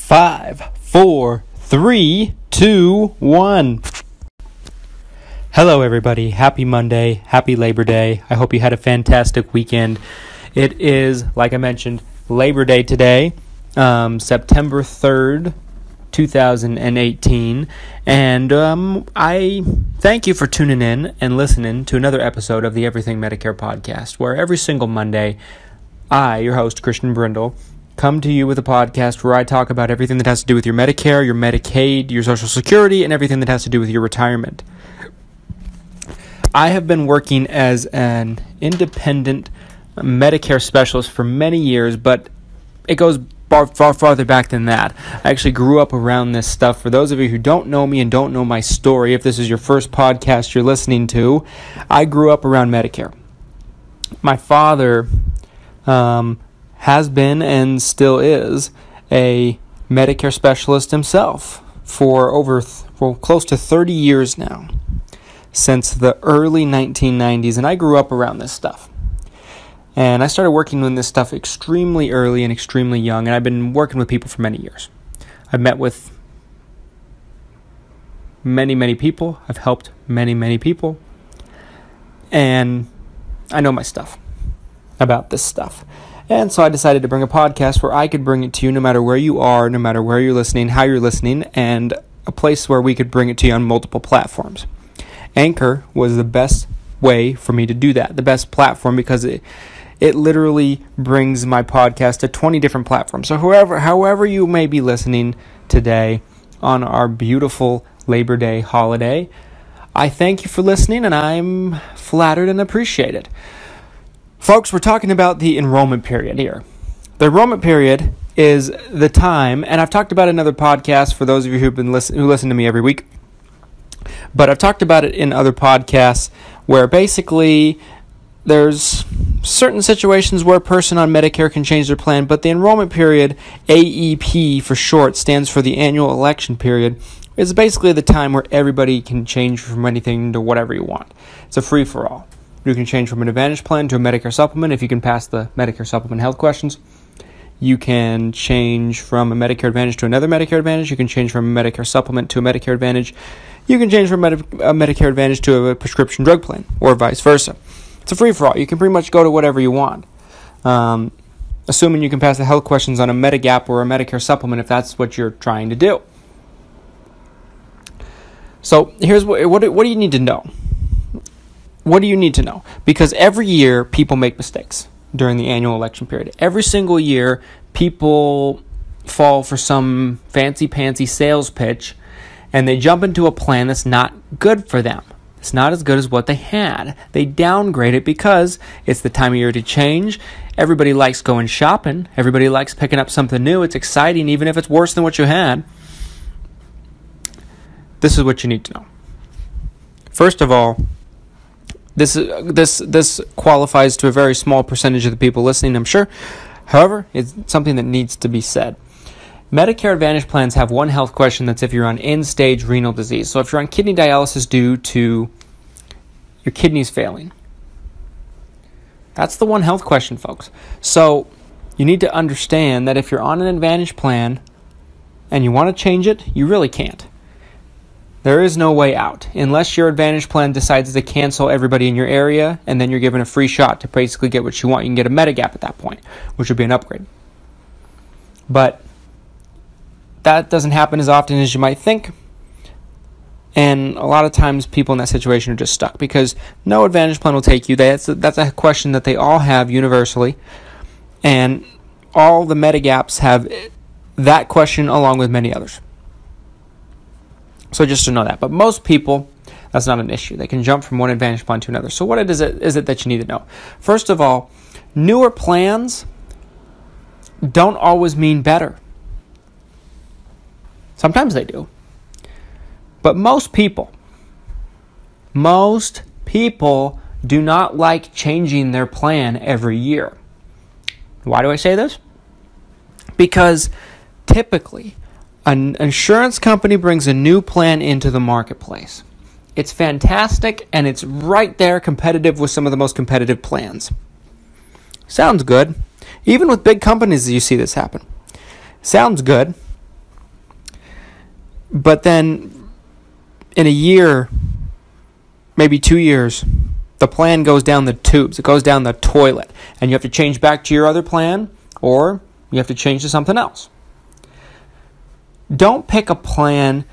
5, 4, 3, 2, 1. Hello, everybody. Happy Monday. Happy Labor Day. I hope you had a fantastic weekend. It is, like I mentioned, Labor Day today, September 3rd, 2018. And I thank you for tuning in and listening to another episode of the Everything Medicare Podcast, where every single Monday, I, your host, Christian Brindle, come to you with a podcast where I talk about everything that has to do with your Medicare, your Medicaid, your Social Security, and everything that has to do with your retirement. I have been working as an independent Medicare specialist for many years, but it goes far farther back than that. I actually grew up around this stuff. For those of you who don't know me and don't know my story, if this is your first podcast you're listening to, I grew up around Medicare. My father has been and still is a Medicare specialist himself for close to 30 years now, since the early 1990s, and I grew up around this stuff. And I started working on this stuff extremely early and extremely young, and I've been working with people for many years. I've met with many people. I've helped many people. And I know my stuff about this stuff. And so I decided to bring a podcast where I could bring it to you no matter where you are, no matter where you're listening, how you're listening, and a place where we could bring it to you on multiple platforms. Anchor was the best way for me to do that, the best platform, because it literally brings my podcast to 20 different platforms. So however you may be listening today on our beautiful Labor Day holiday, I thank you for listening, and I'm flattered and appreciate it. Folks, we're talking about the enrollment period here. The enrollment period is the time, and I've talked about it in other podcasts for those of you who listen to me every week, but I've talked about it in other podcasts where basically there's certain situations where a person on Medicare can change their plan, but the enrollment period, AEP for short, stands for the annual election period, is basically the time where everybody can change from anything to whatever you want. It's a free-for-all. You can change from an Advantage plan to a Medicare supplement if you can pass the Medicare supplement health questions. You can change from a Medicare Advantage to another Medicare Advantage. You can change from a Medicare supplement to a Medicare Advantage. You can change from a Medicare Advantage to a prescription drug plan, or vice versa. It's a free-for-all. You can pretty much go to whatever you want, assuming you can pass the health questions on a Medigap or a Medicare supplement if that's what you're trying to do. So here's what do you need to know? What do you need to know? Because every year people make mistakes during the annual election period. Every single year people fall for some fancy-pantsy sales pitch, and they jump into a plan that's not good for them. It's not as good as what they had. They downgrade it because it's the time of year to change. Everybody likes going shopping. Everybody likes picking up something new. It's exciting, even if it's worse than what you had. This is what you need to know. First of all, this qualifies to a very small percentage of the people listening, I'm sure. However, it's something that needs to be said. Medicare Advantage plans have one health question that's if you're on end-stage renal disease. So if you're on kidney dialysis due to your kidneys failing. That's the one health question, folks. So you need to understand that if you're on an Advantage plan and you want to change it, you really can't. There is no way out unless your Advantage plan decides to cancel everybody in your area, and then you're given a free shot to basically get what you want. You can get a Medigap at that point, which would be an upgrade. But that doesn't happen as often as you might think, and a lot of times people in that situation are just stuck because no Advantage plan will take you. That's a question that they all have universally, and all the Medigaps have that question along with many others. So just to know that. But most people, that's not an issue. They can jump from one Advantage plan to another. So what is it that you need to know? First of all, newer plans don't always mean better. Sometimes they do. But most people do not like changing their plan every year. Why do I say this? Because typically, an insurance company brings a new plan into the marketplace. It's fantastic, and it's right there competitive with some of the most competitive plans. Sounds good. Even with big companies, you see this happen. Sounds good. But then in a year, maybe 2 years, the plan goes down the tubes. It goes down the toilet. And you have to change back to your other plan, or you have to change to something else. Don't pick a plan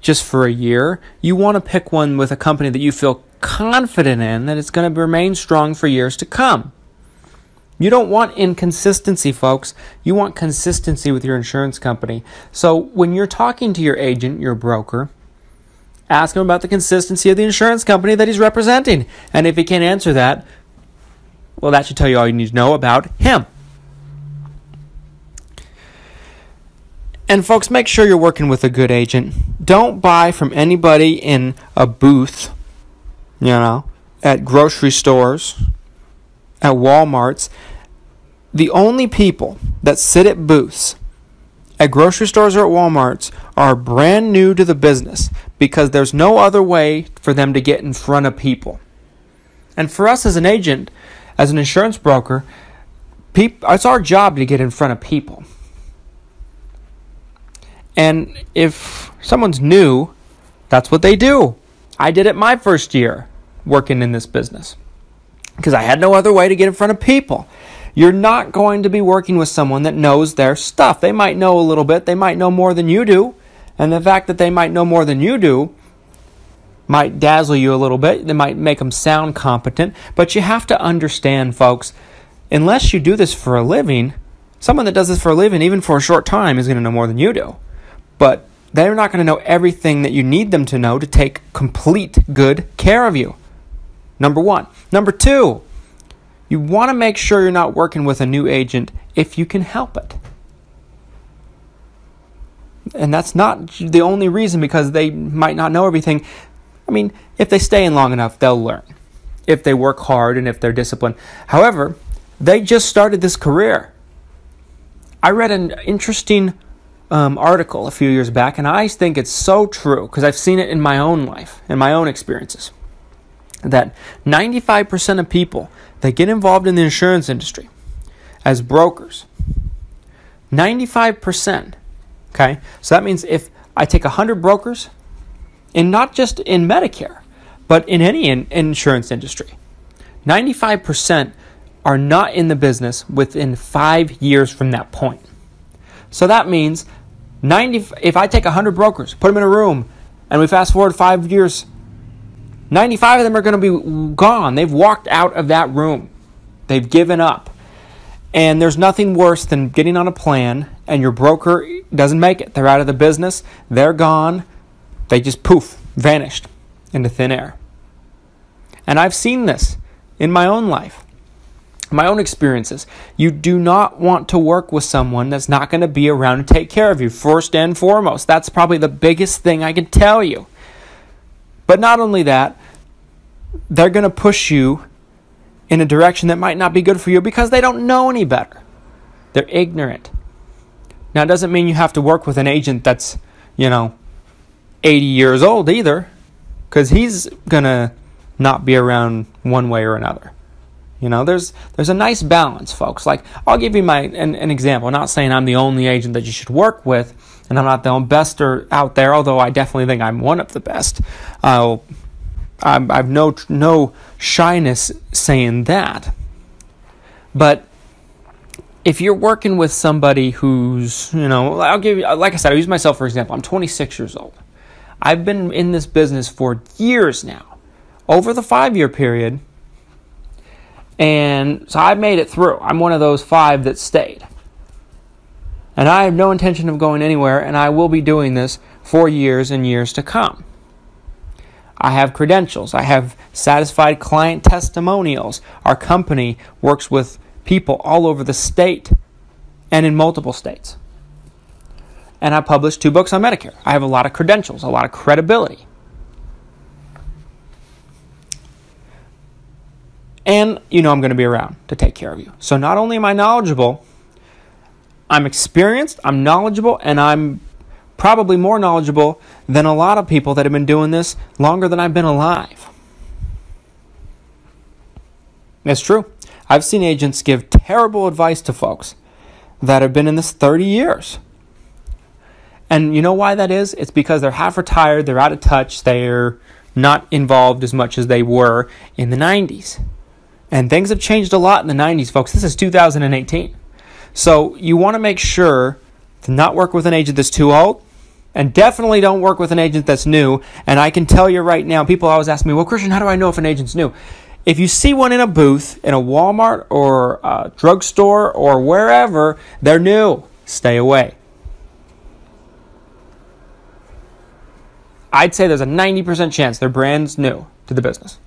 just for a year. You want to pick one with a company that you feel confident in, that it's going to remain strong for years to come. You don't want inconsistency, folks. You want consistency with your insurance company. So when you're talking to your agent, your broker, ask him about the consistency of the insurance company that he's representing. And if he can't answer that, well, that should tell you all you need to know about him. And folks, make sure you're working with a good agent. Don't buy from anybody in a booth, at grocery stores, at Walmarts. The only people that sit at booths at grocery stores or at Walmarts are brand new to the business, because there's no other way for them to get in front of people. And for us as an agent, as an insurance broker, it's our job to get in front of people. And if someone's new, that's what they do. I did it my first year working in this business because I had no other way to get in front of people. You're not going to be working with someone that knows their stuff. They might know a little bit. They might know more than you do. And the fact that they might know more than you do might dazzle you a little bit. They might make them sound competent. But you have to understand, folks, unless you do this for a living, someone that does this for a living, even for a short time, is going to know more than you do. But they're not going to know everything that you need them to know to take complete good care of you. Number one. Number two, you want to make sure you're not working with a new agent if you can help it. And that's not the only reason, because they might not know everything. I mean, if they stay in long enough, they'll learn. If they work hard and if they're disciplined. However, they just started this career. I read an interesting article a few years back, and I think it's so true because I've seen it in my own life, in my own experiences, that 95% of people that get involved in the insurance industry as brokers, 95%, okay? So that means if I take 100 brokers, and not just in Medicare, but in any insurance industry, 95% are not in the business within 5 years from that point. So that means if I take 100 brokers, put them in a room, and we fast forward 5 years, 95 of them are going to be gone. They've walked out of that room. They've given up. And there's nothing worse than getting on a plan and your broker doesn't make it. They're out of the business. They're gone. They just poof, vanished into thin air. And I've seen this in my own life, my own experiences. You do not want to work with someone that's not going to be around to take care of you, first and foremost. That's probably the biggest thing I can tell you. But not only that, they're going to push you in a direction that might not be good for you because they don't know any better. They're ignorant. Now, it doesn't mean you have to work with an agent that's, 80 years old either, because he's going to not be around one way or another. There's a nice balance, folks. Like, I'll give you an example. I'm not saying I'm the only agent that you should work with, and I'm not the best out there, although I definitely think I'm one of the best. I've no shyness saying that. But if you're working with somebody who's, I'll give you, like I said, I'll use myself for example. I'm 26 years old. I've been in this business for years now, over the 5-year period. And so I made it through. I'm one of those 5 that stayed. And I have no intention of going anywhere, and I will be doing this for years and years to come. I have credentials. I have satisfied client testimonials. Our company works with people all over the state and in multiple states. And I published 2 books on Medicare. I have a lot of credentials, a lot of credibility. And I'm going to be around to take care of you. So not only am I knowledgeable, I'm experienced, I'm knowledgeable, and I'm probably more knowledgeable than a lot of people that have been doing this longer than I've been alive. It's true. I've seen agents give terrible advice to folks that have been in this 30 years. And you know why that is? It's because they're half retired, they're out of touch, they're not involved as much as they were in the 90s. And things have changed a lot in the 90s, folks. This is 2018. So you want to make sure to not work with an agent that's too old, and definitely don't work with an agent that's new. And I can tell you right now, people always ask me, well, Christian, how do I know if an agent's new? If you see one in a booth in a Walmart or a drugstore or wherever, they're new. Stay away. I'd say there's a 90% chance they're brand new to the business.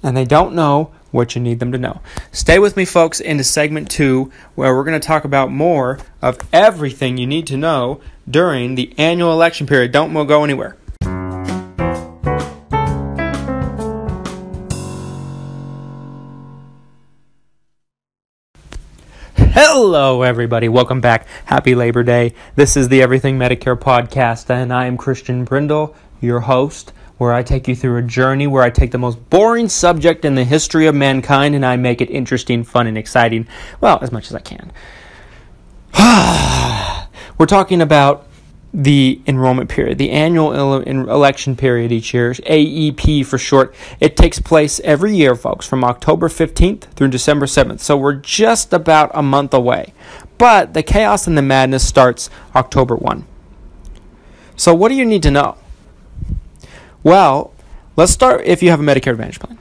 And they don't know what you need them to know. Stay with me, folks, into segment 2, where we're going to talk about more of everything you need to know during the annual election period. Don't go anywhere. Hello, everybody. Welcome back. Happy Labor Day. This is the Everything Medicare Podcast, and I am Christian Brindle, your host, where I take you through a journey where I take the most boring subject in the history of mankind and I make it interesting, fun, and exciting. Well, as much as I can. We're talking about the enrollment period, the annual election period each year, AEP for short. It takes place every year, folks, from October 15th through December 7th. So we're just about a month away. But the chaos and the madness starts October 1. So what do you need to know? Well, let's start if you have a Medicare Advantage plan.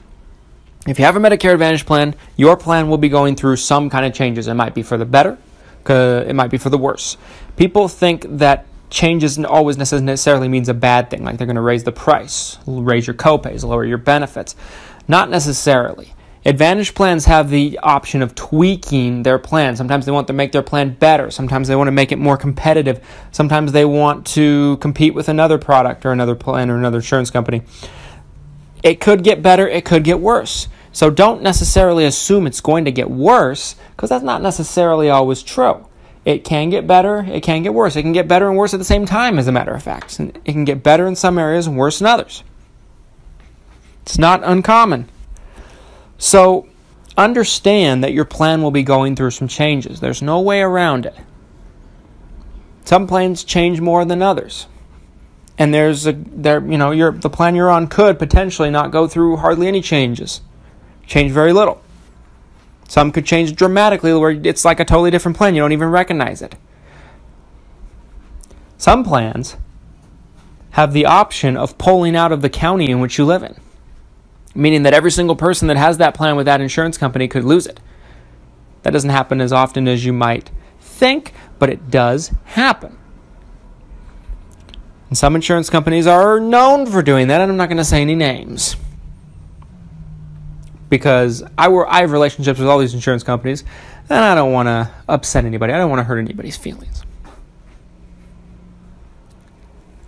If you have a Medicare Advantage plan, your plan will be going through some kind of changes. It might be for the better, it might be for the worse. People think that changes always necessarily means a bad thing, like they're going to raise the price, raise your copays, lower your benefits. Not necessarily. Advantage plans have the option of tweaking their plan. Sometimes they want to make their plan better. Sometimes they want to make it more competitive. Sometimes they want to compete with another product or another plan or another insurance company. It could get better. It could get worse. So don't necessarily assume it's going to get worse, because that's not necessarily always true. It can get better. It can get worse. It can get better and worse at the same time, as a matter of fact. And it can get better in some areas and worse in others. It's not uncommon. So understand that your plan will be going through some changes. There's no way around it. Some plans change more than others. And the plan you're on could potentially not go through hardly any changes. Change very little. Some could change dramatically where it's like a totally different plan. You don't even recognize it. Some plans have the option of pulling out of the county in which you live in, meaning that every single person that has that plan with that insurance company could lose it. That doesn't happen as often as you might think, but it does happen. And some insurance companies are known for doing that, and I'm not going to say any names, because I have relationships with all these insurance companies, and I don't want to upset anybody. I don't want to hurt anybody's feelings,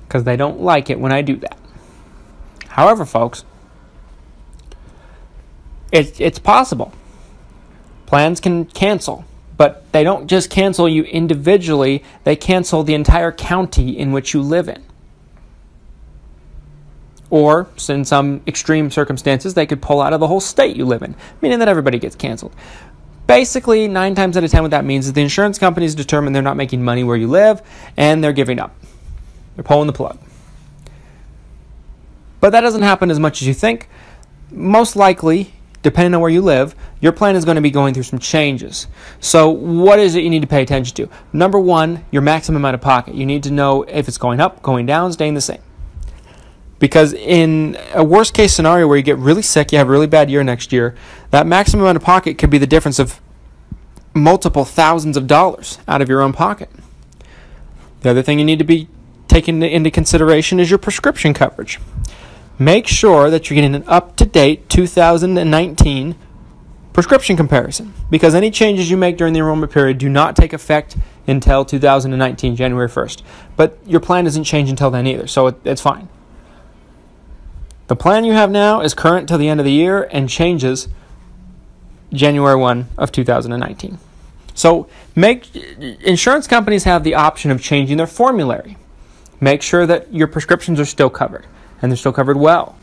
because they don't like it when I do that. However, folks, it's possible. Plans can cancel, but they don't just cancel you individually. They cancel the entire county in which you live in. Or, in some extreme circumstances, they could pull out of the whole state you live in, meaning that everybody gets canceled. Basically, 9 times out of 10, what that means is the insurance companies determine they're not making money where you live, and they're giving up. They're pulling the plug. But that doesn't happen as much as you think. Most likely, depending on where you live, your plan is going to be going through some changes. So what is it you need to pay attention to? Number 1, your maximum out of pocket. You need to know if it's going up, going down, staying the same. Because in a worst case scenario where you get really sick, you have a really bad year next year, that maximum out of pocket could be the difference of multiple thousands of dollars out of your own pocket. The other thing you need to be taking into consideration is your prescription coverage. Make sure that you're getting an up-to-date 2019 prescription comparison, because any changes you make during the enrollment period do not take effect until 2019, January 1st. But your plan doesn't change until then either, so it's fine. The plan you have now is current till the end of the year and changes January 1 of 2019. So insurance companies have the option of changing their formulary. Make sure that your prescriptions are still covered, and they're still covered well.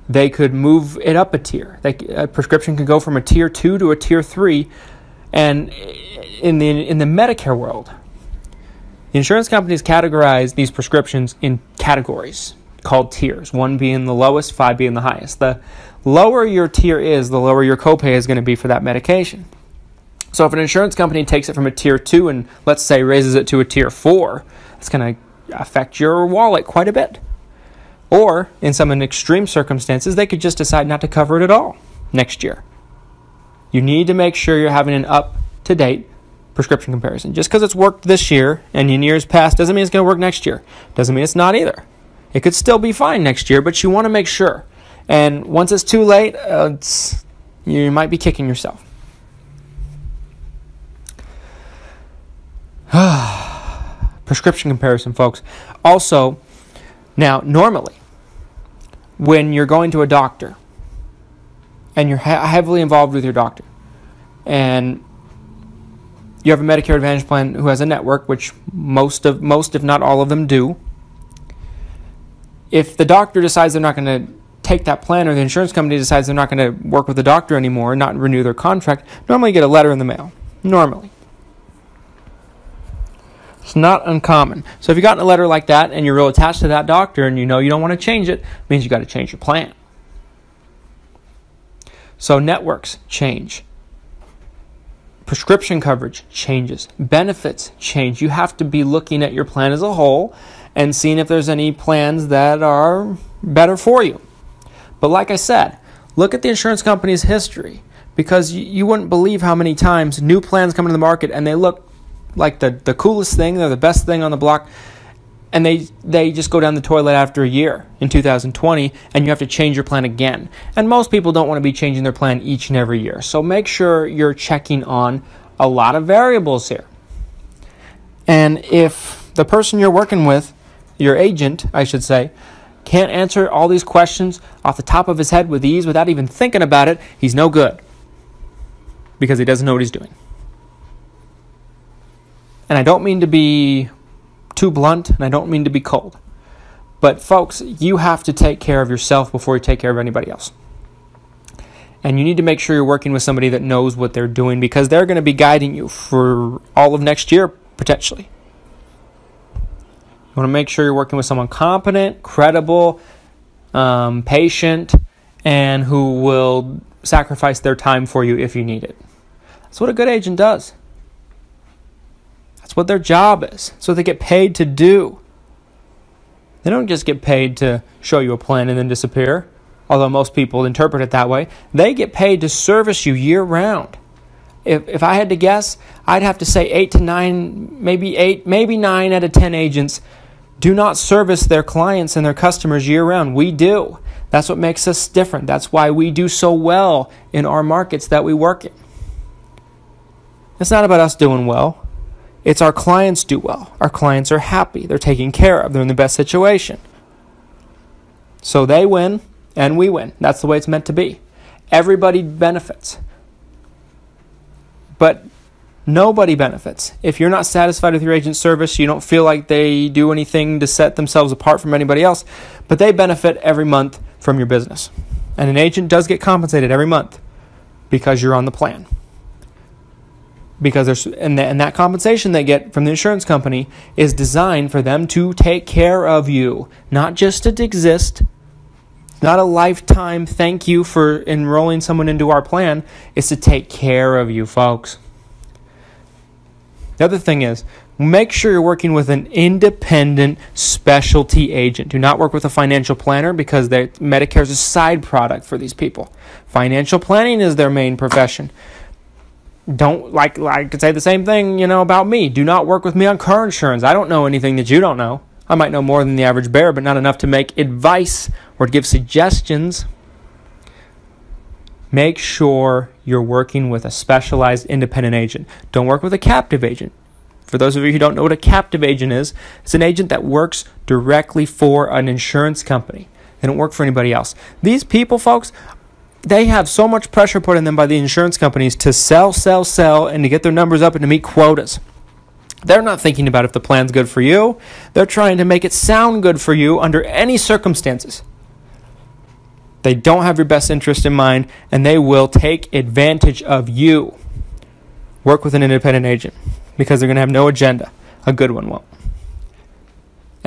They could move it up a tier. A prescription could go from a tier 2 to a tier 3, and in the Medicare world, The insurance companies categorize these prescriptions in categories called tiers, 1 being the lowest, 5 being the highest. The lower your tier is, the lower your copay is going to be for that medication. So if an insurance company takes it from a tier 2 and, let's say, raises it to a tier 4, it's going to affect your wallet quite a bit. Or, in some extreme circumstances, they could just decide not to cover it at all next year. You need to make sure you're having an up-to-date prescription comparison. Just because it's worked this year and in years past doesn't mean it's going to work next year. Doesn't mean it's not either. It could still be fine next year, but you want to make sure. And once it's too late, you might be kicking yourself. Prescription comparison, folks. Also, now, normally, when you're going to a doctor and you're heavily involved with your doctor and you have a Medicare Advantage plan who has a network, which most if not all of them do, if the doctor decides they're not going to take that plan or the insurance company decides they're not going to work with the doctor anymore and not renew their contract, normally you get a letter in the mail. Normally. It's not uncommon. So if you've gotten a letter like that and you're real attached to that doctor and you know you don't want to change it, it means you got to change your plan. So networks change. Prescription coverage changes. Benefits change. You have to be looking at your plan as a whole and seeing if there's any plans that are better for you. But like I said, look at the insurance company's history because you wouldn't believe how many times new plans come into the market and they look like the coolest thing, they're the best thing on the block, and they just go down the toilet after a year in 2020, and you have to change your plan again. And most people don't want to be changing their plan each and every year. So make sure you're checking on a lot of variables here. And if the person you're working with, your agent, I should say, can't answer all these questions off the top of his head with ease without even thinking about it, he's no good. Because he doesn't know what he's doing. And I don't mean to be too blunt, and I don't mean to be cold. But folks, you have to take care of yourself before you take care of anybody else. And you need to make sure you're working with somebody that knows what they're doing because they're going to be guiding you for all of next year, potentially. You want to make sure you're working with someone competent, credible, patient, and who will sacrifice their time for you if you need it. That's what a good agent does. That's what their job is. That's what they get paid to do. They don't just get paid to show you a plan and then disappear, although most people interpret it that way. They get paid to service you year-round. If I had to guess, I'd have to say 8 to 9, maybe 9 out of 10 agents do not service their clients and their customers year-round. We do. That's what makes us different. That's why we do so well in our markets that we work in. It's not about us doing well. It's our clients do well. Our clients are happy. They're taken care of. They're in the best situation. So they win and we win. That's the way it's meant to be. Everybody benefits. But nobody benefits. If you're not satisfied with your agent's service, you don't feel like they do anything to set themselves apart from anybody else, but they benefit every month from your business. And an agent does get compensated every month because you're on the plan. Because that compensation they get from the insurance company is designed for them to take care of you, not just to exist. Not a lifetime thank you for enrolling someone into our plan. It's to take care of you, folks. The other thing is, make sure you're working with an independent specialty agent. Do not work with a financial planner because Medicare is a side product for these people. Financial planning is their main profession. Don't like to say the same thing, about me. Do not work with me on car insurance. I don't know anything that you don't know. I might know more than the average bear, but not enough to make advice or to give suggestions. Make sure you're working with a specialized independent agent. Don't work with a captive agent. For those of you who don't know what a captive agent is, it's an agent that works directly for an insurance company. They don't work for anybody else. These people, folks, they have so much pressure put on them by the insurance companies to sell, and to get their numbers up and to meet quotas. They're not thinking about if the plan's good for you. They're trying to make it sound good for you under any circumstances. They don't have your best interest in mind, and they will take advantage of you. Work with an independent agent because they're going to have no agenda. A good one won't.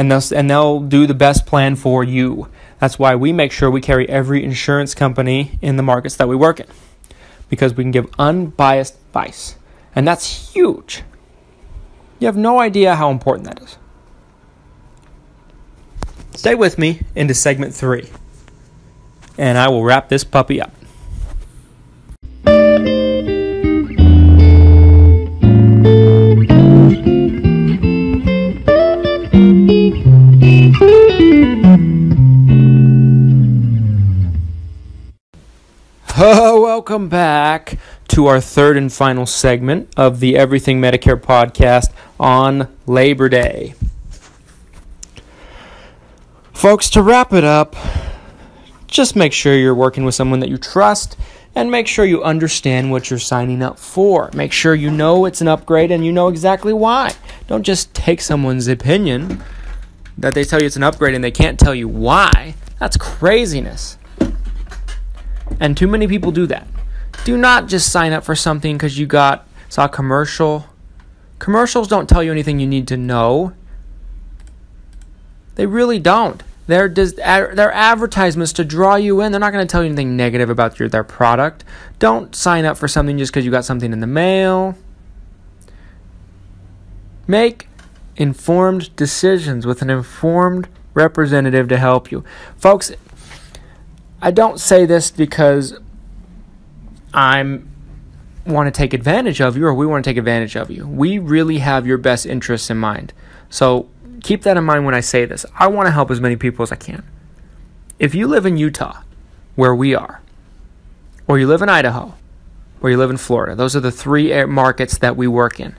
and they'll do the best plan for you. That's why we make sure we carry every insurance company in the markets that we work in, because we can give unbiased advice, and that's huge. You have no idea how important that is. Stay with me into segment 3, and I will wrap this puppy up. Welcome back to our third and final segment of the Everything Medicare Podcast on Labor Day. Folks, to wrap it up, just make sure you're working with someone that you trust, and make sure you understand what you're signing up for. Make sure you know it's an upgrade and you know exactly why. Don't just take someone's opinion that they tell you it's an upgrade and they can't tell you why. That's craziness. And too many people do that. Do not just sign up for something because you saw a commercial. Commercials don't tell you anything you need to know. They really don't. They're advertisements to draw you in. They're not going to tell you anything negative about their product. Don't sign up for something just because you got something in the mail. Make informed decisions with an informed representative to help you. Folks, I don't say this because I want to take advantage of you or we want to take advantage of you. We really have your best interests in mind. So keep that in mind when I say this. I want to help as many people as I can. If you live in Utah, where we are, or you live in Idaho, or you live in Florida, those are the 3 markets that we work in.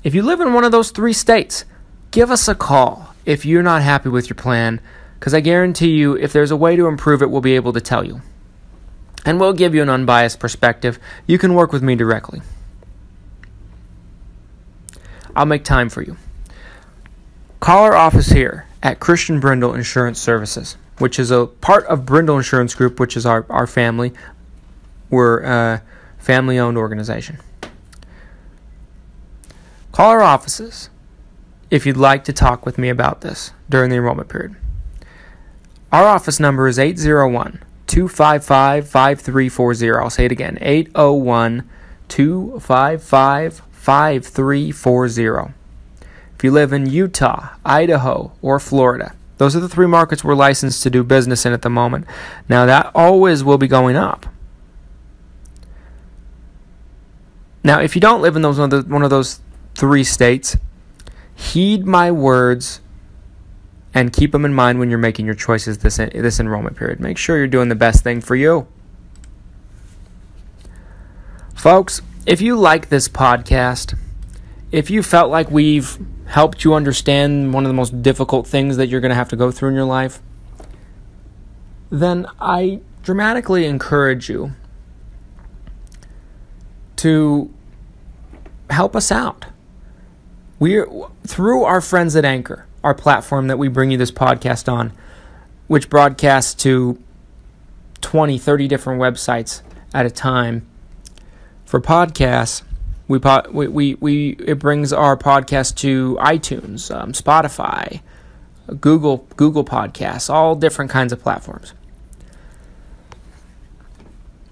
If you live in one of those 3 states, give us a call if you're not happy with your plan, because I guarantee you, if there's a way to improve it, we'll be able to tell you. And we'll give you an unbiased perspective. You can work with me directly. I'll make time for you. Call our office here at Christian Brindle Insurance Services, which is a part of Brindle Insurance Group, which is our family. We're a family-owned organization. Call our offices if you'd like to talk with me about this during the enrollment period. Our office number is 801-255-5340. I'll say it again, 801-255-5340. If you live in Utah, Idaho, or Florida, those are the 3 markets we're licensed to do business in at the moment. Now, that always will be going up. Now, if you don't live in one of those 3 states, heed my words and keep them in mind when you're making your choices this enrollment period. Make sure you're doing the best thing for you. Folks, if you like this podcast, if you felt like we've helped you understand one of the most difficult things that you're going to have to go through in your life, then I dramatically encourage you to help us out. We're through our friends at Anchor, our platform that we bring you this podcast on, which broadcasts to 20, 30 different websites at a time. For podcasts, it brings our podcast to iTunes, Spotify, Google Podcasts, all different kinds of platforms.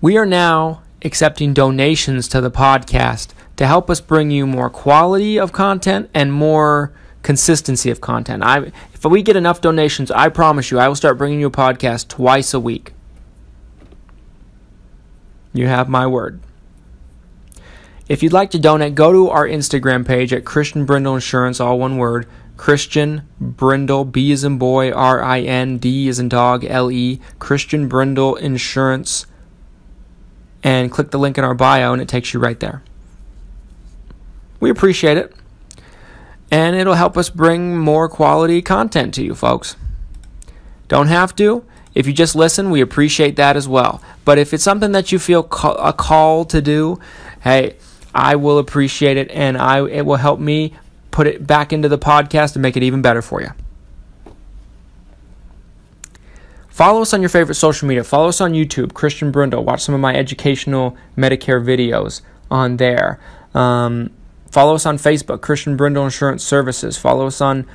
We are now accepting donations to the podcast to help us bring you more quality of content and more consistency of content. If we get enough donations, I promise you, I will start bringing you a podcast twice a week. You have my word. If you'd like to donate, go to our Instagram page at Christian Brindle Insurance, all one word, Christian Brindle, B as in boy, R-I-N-D as in dog, L-E, Christian Brindle Insurance, and click the link in our bio and it takes you right there. We appreciate it. And it'll help us bring more quality content to you, folks. Don't have to. If you just listen, we appreciate that as well. But if it's something that you feel a call to do, hey, I will appreciate it, and it will help me put it back into the podcast and make it even better for you. Follow us on your favorite social media. Follow us on YouTube, Christian Brindle. Watch some of my educational Medicare videos on there. Follow us on Facebook, Christian Brindle Insurance Services. Follow us on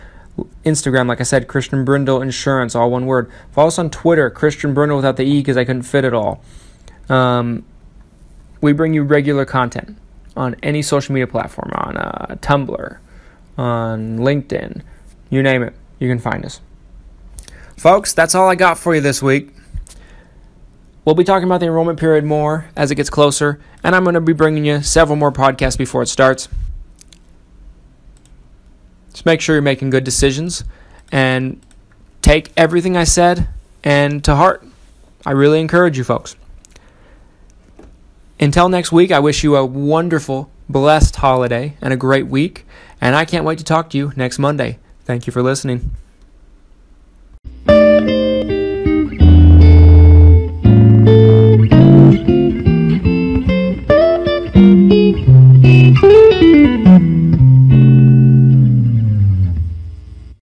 Instagram, like I said, Christian Brindle Insurance, all one word. Follow us on Twitter, Christian Brindle without the E because I couldn't fit it all. We bring you regular content on any social media platform, on Tumblr, on LinkedIn, you name it, you can find us. Folks, that's all I got for you this week. We'll be talking about the enrollment period more as it gets closer, and I'm going to be bringing you several more podcasts before it starts. Just make sure you're making good decisions and take everything I said and to heart. I really encourage you folks. Until next week, I wish you a wonderful, blessed holiday and a great week, and I can't wait to talk to you next Monday. Thank you for listening.